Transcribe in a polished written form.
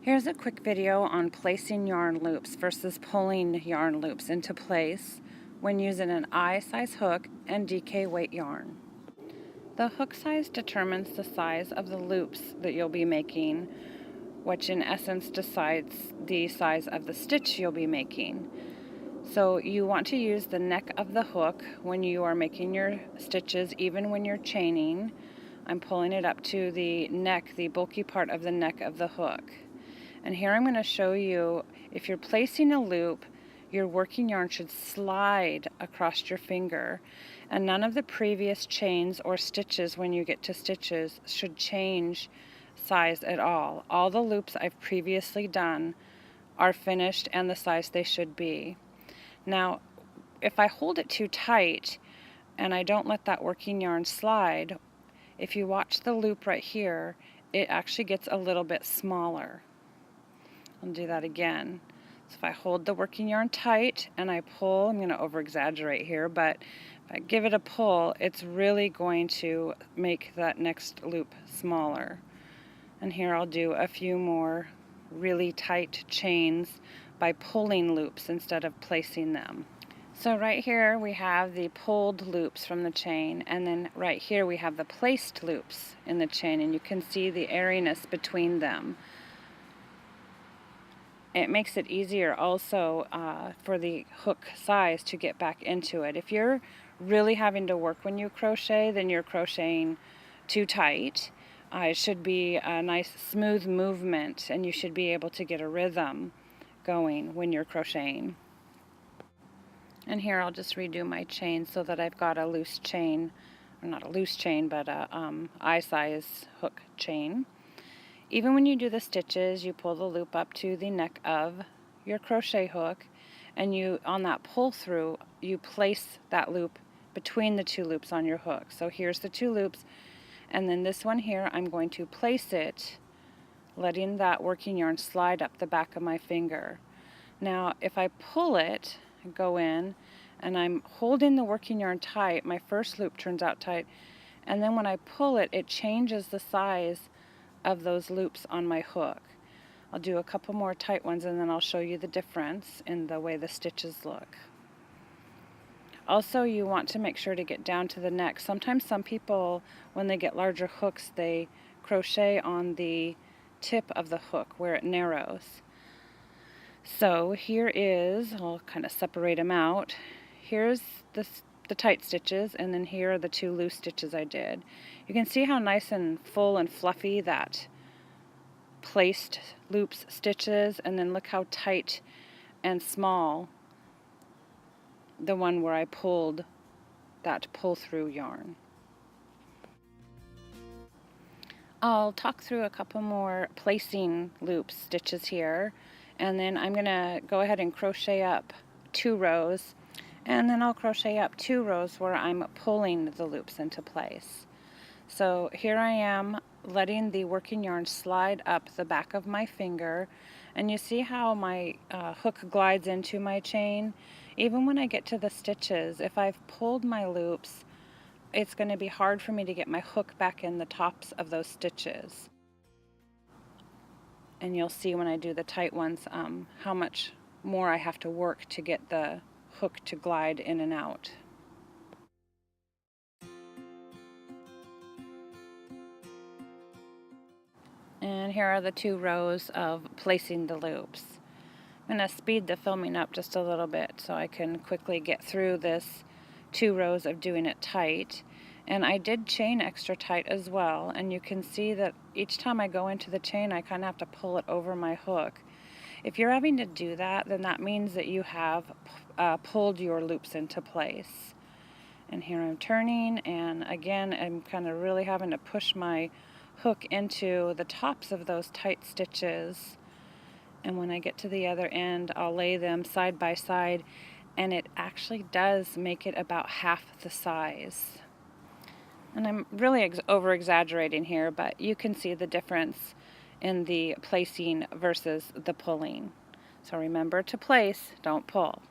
Here's a quick video on placing yarn loops versus pulling yarn loops into place when using an I size hook and DK weight yarn. The hook size determines the size of the loops that you'll be making, which in essence decides the size of the stitch you'll be making. So you want to use the neck of the hook when you are making your stitches, even when you're chaining. I'm pulling it up to the neck, the bulky part of the neck of the hook. And here I'm going to show you, if you're placing a loop, your working yarn should slide across your finger, and none of the previous chains or stitches when you get to stitches should change size at all. All the loops I've previously done are finished and the size they should be. Now, if I hold it too tight and I don't let that working yarn slide, if you watch the loop right here, it actually gets a little bit smaller. I'll do that again. So if I hold the working yarn tight and I pull, I'm going to over exaggerate here, but if I give it a pull, it's really going to make that next loop smaller. And here I'll do a few more really tight chains by pulling loops instead of placing them. So right here we have the pulled loops from the chain, and then right here we have the placed loops in the chain, and you can see the airiness between them. It makes it easier also for the hook size to get back into it. If you're really having to work when you crochet, then you're crocheting too tight. It should be a nice smooth movement, and you should be able to get a rhythm going when you're crocheting. And here I'll just redo my chain so that I've got a loose chain, or not a loose chain, but a I size hook chain. Even when you do the stitches, you pull the loop up to the neck of your crochet hook, and you, on that pull through, you place that loop between the two loops on your hook. So here's the two loops, and then this one here, I'm going to place it, letting that working yarn slide up the back of my finger. Now, if I pull it, go in, and I'm holding the working yarn tight, my first loop turns out tight, and then when I pull it, it changes the size of those loops on my hook. I'll do a couple more tight ones and then I'll show you the difference in the way the stitches look. Also, you want to make sure to get down to the neck. Sometimes some people, when they get larger hooks, they crochet on the tip of the hook where it narrows. So here is, I'll kind of separate them out. Here's the tight stitches, and then here are the two loose stitches I did. You can see how nice and full and fluffy that placed loops stitches, and then look how tight and small the one where I pulled that pull through yarn. I'll talk through a couple more placing loops stitches here, and then I'm going to go ahead and crochet up 2 rows, and then I'll crochet up 2 rows where I'm pulling the loops into place. So here I am letting the working yarn slide up the back of my finger, and you see how my hook glides into my chain. Even when I get to the stitches, if I've pulled my loops, it's going to be hard for me to get my hook back in the tops of those stitches. And you'll see when I do the tight ones how much more I have to work to get the hook to glide in and out. And here are the 2 rows of placing the loops. I'm going to speed the filming up just a little bit so I can quickly get through this 2 rows of doing it tight. And I did chain extra tight as well, and you can see that each time I go into the chain I kind of have to pull it over my hook. If you're having to do that, then that means that you have pulled your loops into place. And here I'm turning, and again I'm kind of really having to push my hook into the tops of those tight stitches, and when I get to the other end I'll lay them side by side, and it actually does make it about half the size. And I'm really over exaggerating here, but you can see the difference in the placing versus the pulling. So remember to place, don't pull.